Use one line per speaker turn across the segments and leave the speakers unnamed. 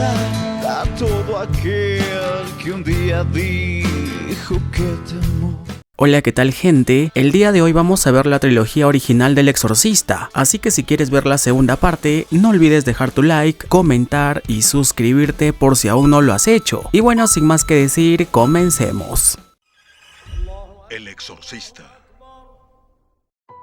a todo aquel que un día dijo que te amó.
Hola, ¿qué tal, gente? El día de hoy vamos a ver la trilogía original del Exorcista, así que si quieres ver la segunda parte, no olvides dejar tu like, comentar y suscribirte por si aún no lo has hecho. Y bueno, sin más que decir, comencemos.
El Exorcista.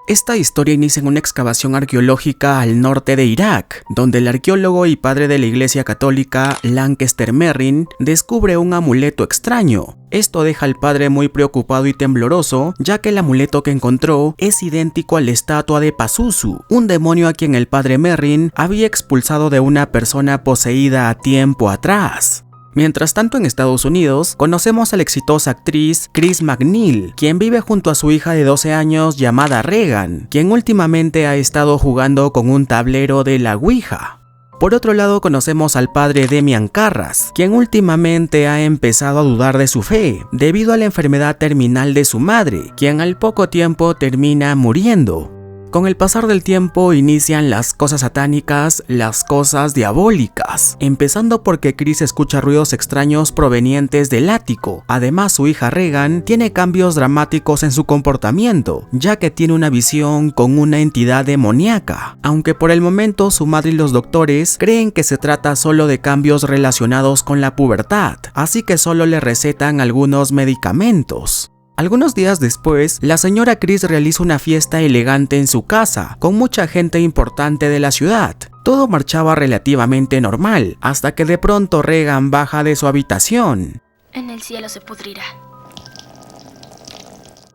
Esta historia inicia en una excavación arqueológica al norte de Irak, donde el arqueólogo y padre de la iglesia católica, Lancaster Merrin, descubre un amuleto extraño. Esto deja al padre muy preocupado y tembloroso, ya que el amuleto que encontró es idéntico a la estatua de Pazuzu, un demonio a quien el padre Merrin había expulsado de una persona poseída a tiempo atrás. Mientras tanto, en Estados Unidos, conocemos a la exitosa actriz Chris McNeil, quien vive junto a su hija de 12 años llamada Regan, quien últimamente ha estado jugando con un tablero de la Ouija. Por otro lado, conocemos al padre Demian Carras, quien últimamente ha empezado a dudar de su fe, debido a la enfermedad terminal de su madre, quien al poco tiempo termina muriendo. Con el pasar del tiempo inician las cosas satánicas, las cosas diabólicas, empezando porque Chris escucha ruidos extraños provenientes del ático. Además, su hija Regan tiene cambios dramáticos en su comportamiento, ya que tiene una visión con una entidad demoníaca, aunque por el momento su madre y los doctores creen que se trata solo de cambios relacionados con la pubertad, así que solo le recetan algunos medicamentos. Algunos días después, la señora Chris realiza una fiesta elegante en su casa, con mucha gente importante de la ciudad. Todo marchaba relativamente normal, hasta que de pronto Regan baja de su habitación.
En el cielo se pudrirá.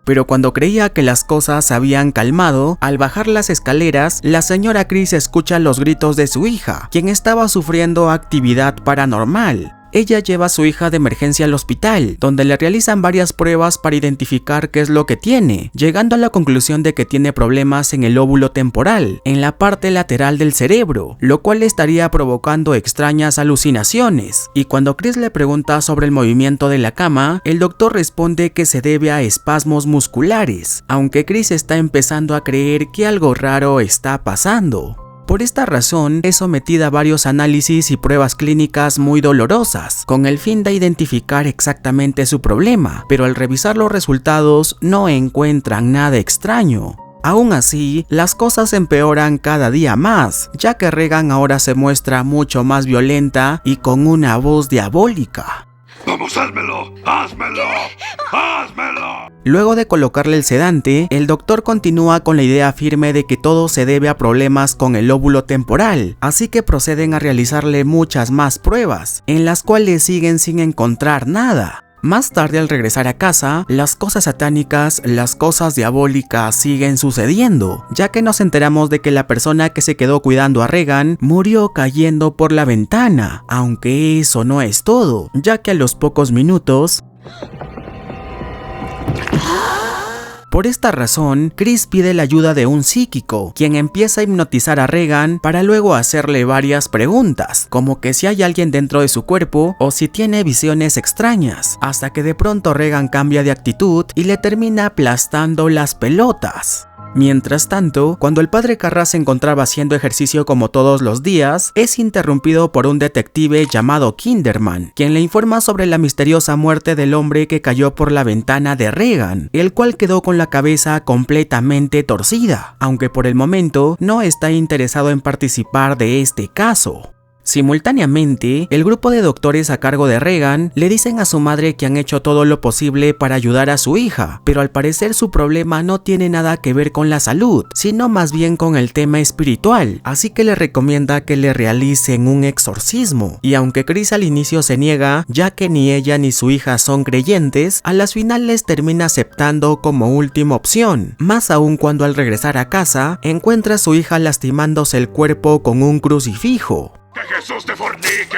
Pero cuando creía que las cosas se habían calmado, al bajar las escaleras, la señora Chris escucha los gritos de su hija, quien estaba sufriendo actividad paranormal. Ella lleva a su hija de emergencia al hospital, donde le realizan varias pruebas para identificar qué es lo que tiene, llegando a la conclusión de que tiene problemas en el lóbulo temporal, en la parte lateral del cerebro, lo cual estaría provocando extrañas alucinaciones. Y cuando Chris le pregunta sobre el movimiento de la cama, el doctor responde que se debe a espasmos musculares, aunque Chris está empezando a creer que algo raro está pasando. Por esta razón, es sometida a varios análisis y pruebas clínicas muy dolorosas, con el fin de identificar exactamente su problema, pero al revisar los resultados no encuentran nada extraño. Aún así, las cosas empeoran cada día más, ya que Regan ahora se muestra mucho más violenta y con una voz diabólica.
¡Vamos, házmelo! ¡Házmelo! ¡Házmelo!
Luego de colocarle el sedante, el doctor continúa con la idea firme de que todo se debe a problemas con el lóbulo temporal, así que proceden a realizarle muchas más pruebas, en las cuales siguen sin encontrar nada. Más tarde, al regresar a casa, las cosas satánicas, las cosas diabólicas siguen sucediendo, ya que nos enteramos de que la persona que se quedó cuidando a Regan murió cayendo por la ventana, aunque eso no es todo, ya que a los pocos minutos... Por esta razón, Chris pide la ayuda de un psíquico, quien empieza a hipnotizar a Regan para luego hacerle varias preguntas, como que si hay alguien dentro de su cuerpo o si tiene visiones extrañas, hasta que de pronto Regan cambia de actitud y le termina aplastando las pelotas. Mientras tanto, cuando el padre Carras se encontraba haciendo ejercicio como todos los días, es interrumpido por un detective llamado Kinderman, quien le informa sobre la misteriosa muerte del hombre que cayó por la ventana de Regan, el cual quedó con la cabeza completamente torcida, aunque por el momento no está interesado en participar de este caso. Simultáneamente, el grupo de doctores a cargo de Regan le dicen a su madre que han hecho todo lo posible para ayudar a su hija, pero al parecer su problema no tiene nada que ver con la salud, sino más bien con el tema espiritual, así que le recomienda que le realicen un exorcismo. Y aunque Chris al inicio se niega, ya que ni ella ni su hija son creyentes, a las finales termina aceptando como última opción, más aún cuando al regresar a casa, encuentra a su hija lastimándose el cuerpo con un crucifijo.
¡Que Jesús te fornique!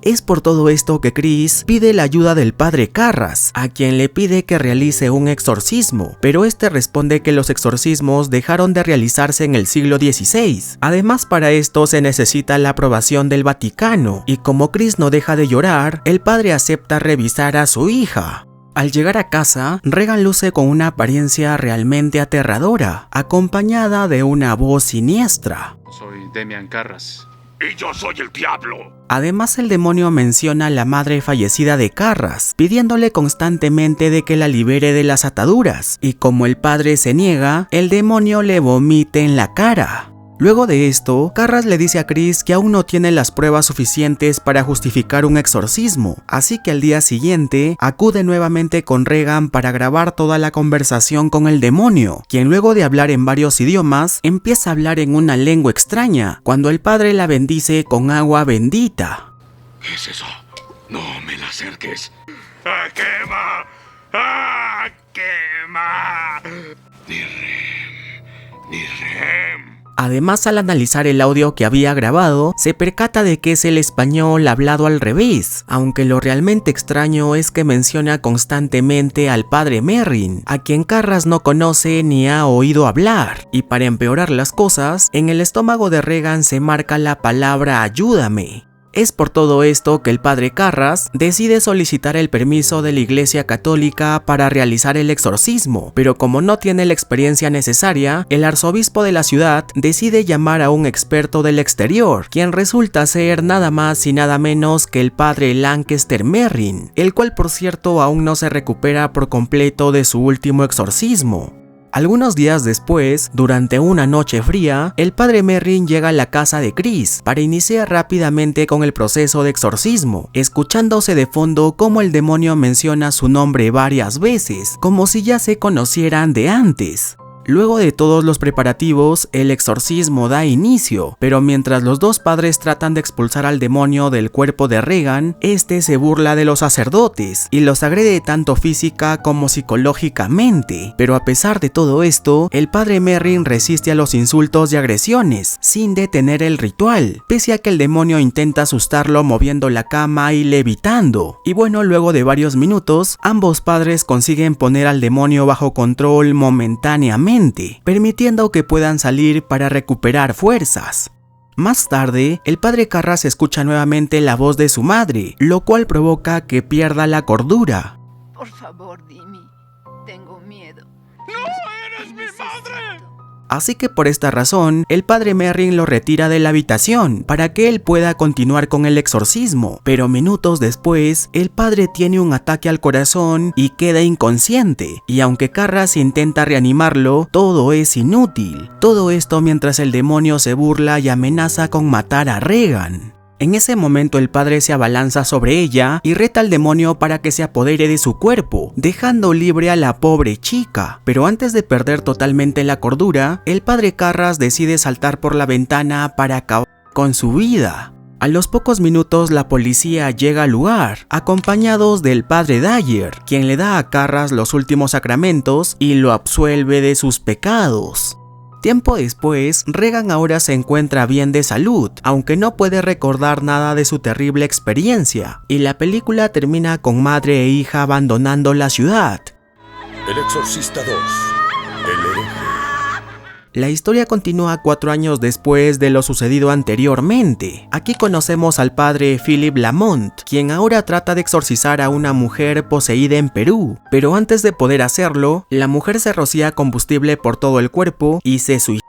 Es por todo esto que Chris pide la ayuda del padre Carras, a quien le pide que realice un exorcismo, pero este responde que los exorcismos dejaron de realizarse en el siglo XVI. Además, para esto se necesita la aprobación del Vaticano, y como Chris no deja de llorar, el padre acepta revisar a su hija. Al llegar a casa, Regan luce con una apariencia realmente aterradora, acompañada de una voz siniestra.
Soy Demian Carras.
y yo soy el diablo.
Además, el demonio menciona a la madre fallecida de Carras, pidiéndole constantemente de que la libere de las ataduras, y como el padre se niega, el demonio le vomite en la cara. Luego de esto, Carras le dice a Chris que aún no tiene las pruebas suficientes para justificar un exorcismo, así que al día siguiente acude nuevamente con Regan para grabar toda la conversación con el demonio, quien luego de hablar en varios idiomas, empieza a hablar en una lengua extraña, cuando el padre la bendice con agua bendita.
¿Qué es eso? No me la acerques. ¡Ah, quema! ¡Ah, quema! Ni rem, ni rem.
Además, al analizar el audio que había grabado, se percata de que es el español hablado al revés, aunque lo realmente extraño es que menciona constantemente al padre Merrin, a quien Carras no conoce ni ha oído hablar, y para empeorar las cosas, en el estómago de Regan se marca la palabra ayúdame. Es por todo esto que el padre Carras decide solicitar el permiso de la Iglesia Católica para realizar el exorcismo, pero como no tiene la experiencia necesaria, el arzobispo de la ciudad decide llamar a un experto del exterior, quien resulta ser nada más y nada menos que el padre Lancaster Merrin, el cual por cierto aún no se recupera por completo de su último exorcismo. Algunos días después, durante una noche fría, el padre Merrin llega a la casa de Chris para iniciar rápidamente con el proceso de exorcismo, escuchándose de fondo cómo el demonio menciona su nombre varias veces, como si ya se conocieran de antes. Luego de todos los preparativos, el exorcismo da inicio, pero mientras los dos padres tratan de expulsar al demonio del cuerpo de Regan, este se burla de los sacerdotes y los agrede tanto física como psicológicamente. Pero a pesar de todo esto, el padre Merrin resiste a los insultos y agresiones, sin detener el ritual, pese a que el demonio intenta asustarlo moviendo la cama y levitando. Y bueno, luego de varios minutos, ambos padres consiguen poner al demonio bajo control momentáneamente, permitiendo que puedan salir para recuperar fuerzas. Más tarde, el padre Carras escucha nuevamente la voz de su madre, lo cual provoca que pierda la cordura.
Por favor, Dimi, tengo miedo.
¡No eres mi madre!
Así que por esta razón, el padre Merrin lo retira de la habitación para que él pueda continuar con el exorcismo, pero minutos después, el padre tiene un ataque al corazón y queda inconsciente, y aunque Carras intenta reanimarlo, todo es inútil. Todo esto mientras el demonio se burla y amenaza con matar a Regan. En ese momento el padre se abalanza sobre ella y reta al demonio para que se apodere de su cuerpo, dejando libre a la pobre chica. Pero antes de perder totalmente la cordura, el padre Carras decide saltar por la ventana para acabar con su vida. A los pocos minutos la policía llega al lugar, acompañados del padre Dyer, quien le da a Carras los últimos sacramentos y lo absuelve de sus pecados. Tiempo después, Regan ahora se encuentra bien de salud, aunque no puede recordar nada de su terrible experiencia, y la película termina con madre e hija abandonando la ciudad.
El Exorcista 2. El hereje.
La historia continúa 4 años después de lo sucedido anteriormente. Aquí conocemos al padre Philip Lamont, quien ahora trata de exorcizar a una mujer poseída en Perú, pero antes de poder hacerlo, la mujer se rocía combustible por todo el cuerpo y se suicida.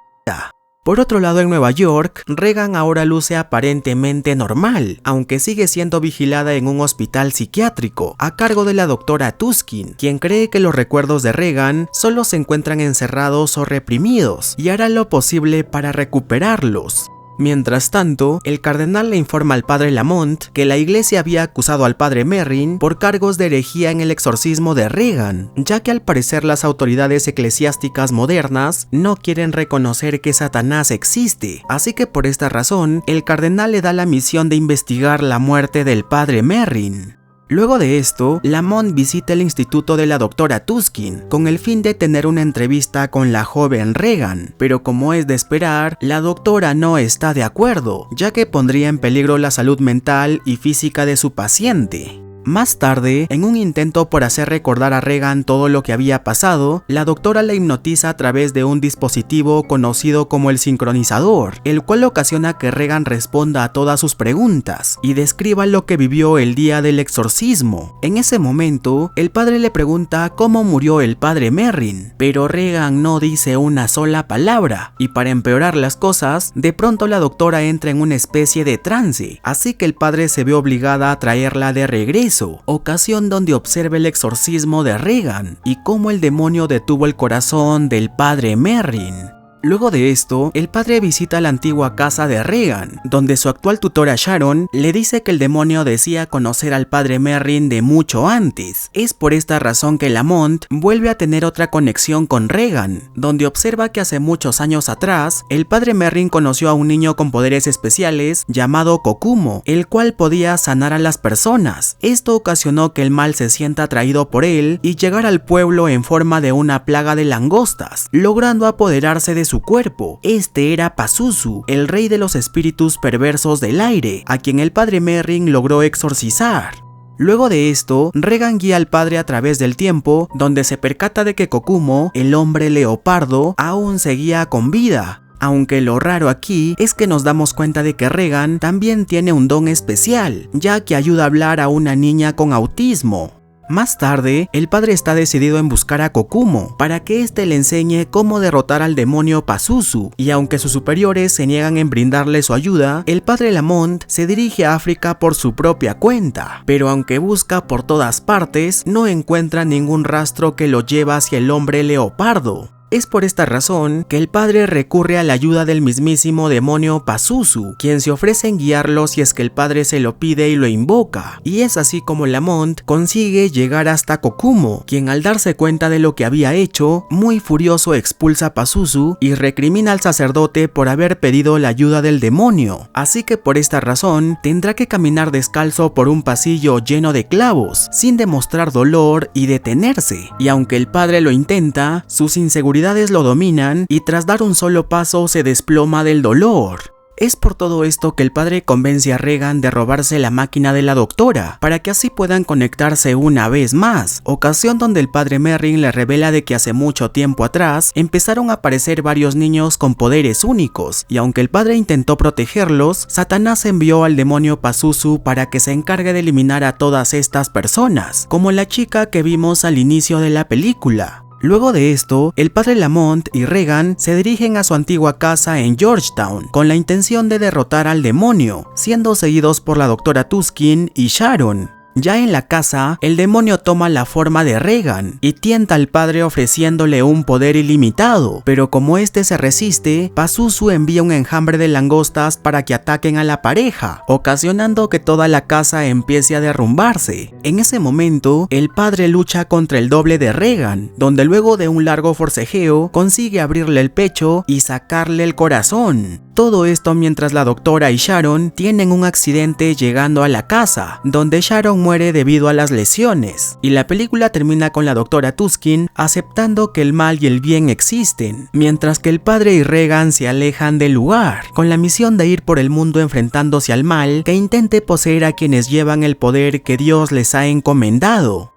Por otro lado, en Nueva York, Regan ahora luce aparentemente normal, aunque sigue siendo vigilada en un hospital psiquiátrico, a cargo de la doctora Tuskin, quien cree que los recuerdos de Regan solo se encuentran encerrados o reprimidos, y hará lo posible para recuperarlos. Mientras tanto, el cardenal le informa al padre Lamont que la iglesia había acusado al padre Merrin por cargos de herejía en el exorcismo de Regan, ya que al parecer las autoridades eclesiásticas modernas no quieren reconocer que Satanás existe, así que por esta razón, el cardenal le da la misión de investigar la muerte del padre Merrin. Luego de esto, Lamont visita el instituto de la doctora Tuskin con el fin de tener una entrevista con la joven Regan, pero como es de esperar, la doctora no está de acuerdo, ya que pondría en peligro la salud mental y física de su paciente. Más tarde, en un intento por hacer recordar a Regan todo lo que había pasado, la doctora la hipnotiza a través de un dispositivo conocido como el sincronizador, el cual ocasiona que Regan responda a todas sus preguntas y describa lo que vivió el día del exorcismo. En ese momento, el padre le pregunta cómo murió el padre Merrin, pero Regan no dice una sola palabra, y para empeorar las cosas, de pronto la doctora entra en una especie de trance, así que el padre se ve obligada a traerla de regreso, ocasión donde observa el exorcismo de Regan y cómo el demonio detuvo el corazón del padre Merrin. Luego de esto, el padre visita la antigua casa de Regan, donde su actual tutora Sharon le dice que el demonio decía conocer al padre Merrin de mucho antes. Es por esta razón que Lamont vuelve a tener otra conexión con Regan, donde observa que hace muchos años atrás, el padre Merrin conoció a un niño con poderes especiales llamado Kokumo, el cual podía sanar a las personas. Esto ocasionó que el mal se sienta atraído por él y llegar al pueblo en forma de una plaga de langostas, logrando apoderarse de su cuerpo. Este era Pazuzu, el rey de los espíritus perversos del aire, a quien el padre Merrin logró exorcizar. Luego de esto, Regan guía al padre a través del tiempo, donde se percata de que Kokumo, el hombre leopardo, aún seguía con vida. Aunque lo raro aquí es que nos damos cuenta de que Regan también tiene un don especial, ya que ayuda a hablar a una niña con autismo. Más tarde, el padre está decidido en buscar a Kokumo para que éste le enseñe cómo derrotar al demonio Pazuzu, y aunque sus superiores se niegan en brindarle su ayuda, el padre Lamont se dirige a África por su propia cuenta, pero aunque busca por todas partes, no encuentra ningún rastro que lo lleva hacia el hombre leopardo. Es por esta razón que el padre recurre a la ayuda del mismísimo demonio Pazuzu, quien se ofrece en guiarlo si es que el padre se lo pide y lo invoca, y es así como Lamont consigue llegar hasta Kokumo, quien al darse cuenta de lo que había hecho, muy furioso expulsa a Pazuzu y recrimina al sacerdote por haber pedido la ayuda del demonio, así que por esta razón tendrá que caminar descalzo por un pasillo lleno de clavos, sin demostrar dolor y detenerse, y aunque el padre lo intenta, sus inseguridades lo dominan y tras dar un solo paso se desploma del dolor. Es por todo esto que el padre convence a Regan de robarse la máquina de la doctora, para que así puedan conectarse una vez más, ocasión donde el padre Merrin le revela de que hace mucho tiempo atrás empezaron a aparecer varios niños con poderes únicos, y aunque el padre intentó protegerlos, Satanás envió al demonio Pazuzu para que se encargue de eliminar a todas estas personas, como la chica que vimos al inicio de la película. Luego de esto, el padre Lamont y Regan se dirigen a su antigua casa en Georgetown con la intención de derrotar al demonio, siendo seguidos por la doctora Tuskin y Sharon. Ya en la casa, el demonio toma la forma de Regan y tienta al padre ofreciéndole un poder ilimitado, pero como este se resiste, Pazuzu envía un enjambre de langostas para que ataquen a la pareja, ocasionando que toda la casa empiece a derrumbarse. En ese momento, el padre lucha contra el doble de Regan, donde luego de un largo forcejeo consigue abrirle el pecho y sacarle el corazón. Todo esto mientras la doctora y Sharon tienen un accidente llegando a la casa, donde Sharon muere debido a las lesiones, y la película termina con la doctora Tuskin aceptando que el mal y el bien existen, mientras que el padre y Regan se alejan del lugar, con la misión de ir por el mundo enfrentándose al mal que intente poseer a quienes llevan el poder que Dios les ha encomendado.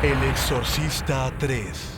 El Exorcista 3.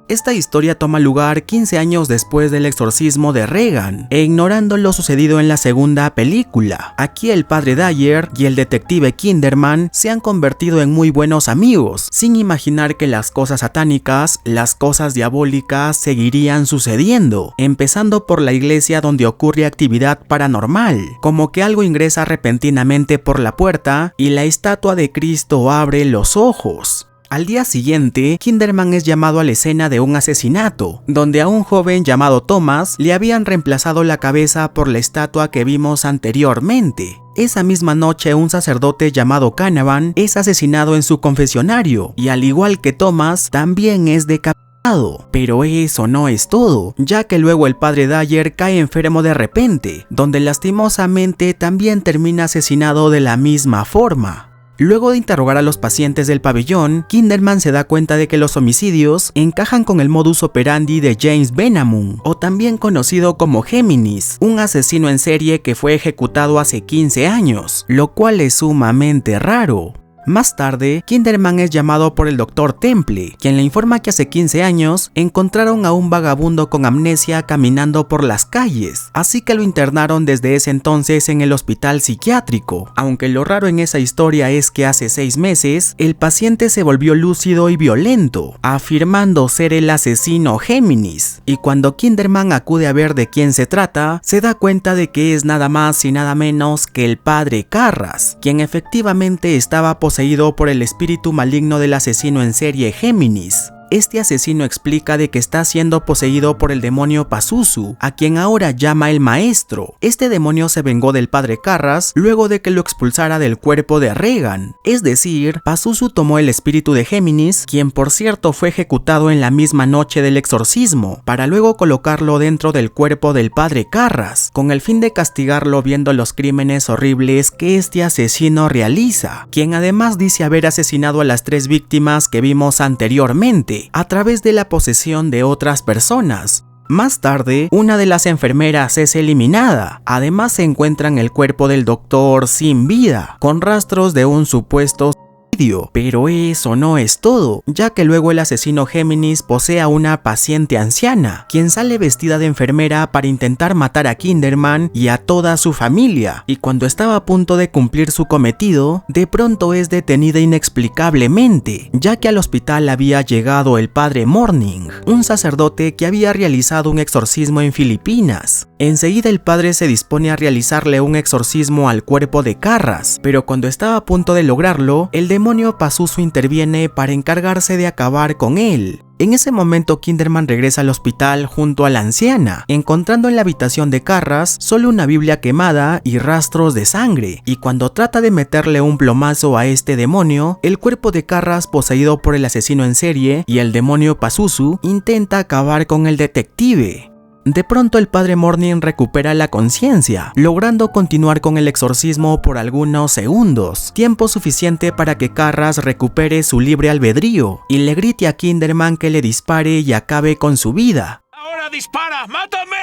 Esta historia toma lugar 15 años después del exorcismo de Regan, e ignorando lo sucedido en la segunda película. Aquí el padre Dyer y el detective Kinderman se han convertido en muy buenos amigos, sin imaginar que las cosas satánicas, las cosas diabólicas seguirían sucediendo, empezando por la iglesia donde ocurre actividad paranormal, como que algo ingresa repentinamente por la puerta y la estatua de Cristo abre los ojos. Al día siguiente, Kinderman es llamado a la escena de un asesinato, donde a un joven llamado Thomas le habían reemplazado la cabeza por la estatua que vimos anteriormente. Esa misma noche un sacerdote llamado Canavan es asesinado en su confesionario, y al igual que Thomas, también es decapitado. Pero eso no es todo, ya que luego el padre Dyer cae enfermo de repente, donde lastimosamente también termina asesinado de la misma forma. Luego de interrogar a los pacientes del pabellón, Kinderman se da cuenta de que los homicidios encajan con el modus operandi de James Venamun, o también conocido como Géminis, un asesino en serie que fue ejecutado hace 15 años, lo cual es sumamente raro. Más tarde, Kinderman es llamado por el Dr. Temple, quien le informa que hace 15 años encontraron a un vagabundo con amnesia caminando por las calles, así que lo internaron desde ese entonces en el hospital psiquiátrico. Aunque lo raro en esa historia es que hace 6 meses, el paciente se volvió lúcido y violento, afirmando ser el asesino Géminis, y cuando Kinderman acude a ver de quién se trata, se da cuenta de que es nada más y nada menos que el padre Carras, quien efectivamente estaba poseído por el espíritu maligno del asesino en serie Géminis. Este asesino explica de que está siendo poseído por el demonio Pazuzu, a quien ahora llama el maestro. Este demonio se vengó del padre Carras luego de que lo expulsara del cuerpo de Regan. Es decir, Pazuzu tomó el espíritu de Géminis, quien por cierto fue ejecutado en la misma noche del exorcismo, para luego colocarlo dentro del cuerpo del padre Carras, con el fin de castigarlo viendo los crímenes horribles que este asesino realiza, quien además dice haber asesinado a las 3 víctimas que vimos anteriormente, a través de la posesión de otras personas. Más tarde, una de las enfermeras es eliminada. Además se encuentra en el cuerpo del doctor sin vida, con rastros de un supuesto suicidio. Pero eso no es todo, ya que luego el asesino Géminis posee a una paciente anciana, quien sale vestida de enfermera para intentar matar a Kinderman y a toda su familia, y cuando estaba a punto de cumplir su cometido, de pronto es detenida inexplicablemente, ya que al hospital había llegado el padre Morning, un sacerdote que había realizado un exorcismo en Filipinas. Enseguida el padre se dispone a realizarle un exorcismo al cuerpo de Carras, pero cuando estaba a punto de lograrlo, el demonio Pazuzu interviene para encargarse de acabar con él. En ese momento Kinderman regresa al hospital junto a la anciana, encontrando en la habitación de Carras solo una Biblia quemada y rastros de sangre, y cuando trata de meterle un plomazo a este demonio, el cuerpo de Carras poseído por el asesino en serie y el demonio Pazuzu intenta acabar con el detective. De pronto el padre Morning recupera la conciencia, logrando continuar con el exorcismo por algunos segundos, tiempo suficiente para que Carras recupere su libre albedrío y le grite a Kinderman que le dispare y acabe con su vida.
¡Ahora dispara! ¡Mátame!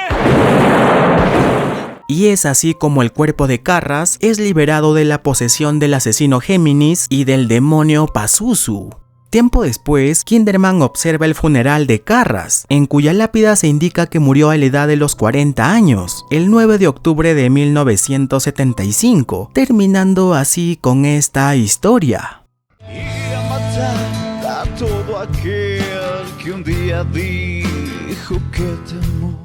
Y es así como el cuerpo de Carras es liberado de la posesión del asesino Géminis y del demonio Pazuzu. Tiempo después, Kinderman observa el funeral de Carras, en cuya lápida se indica que murió a la edad de los 40 años, el 9 de octubre de 1975, terminando así con esta historia.
Y a matar a todo aquel que un día dijo que te amó.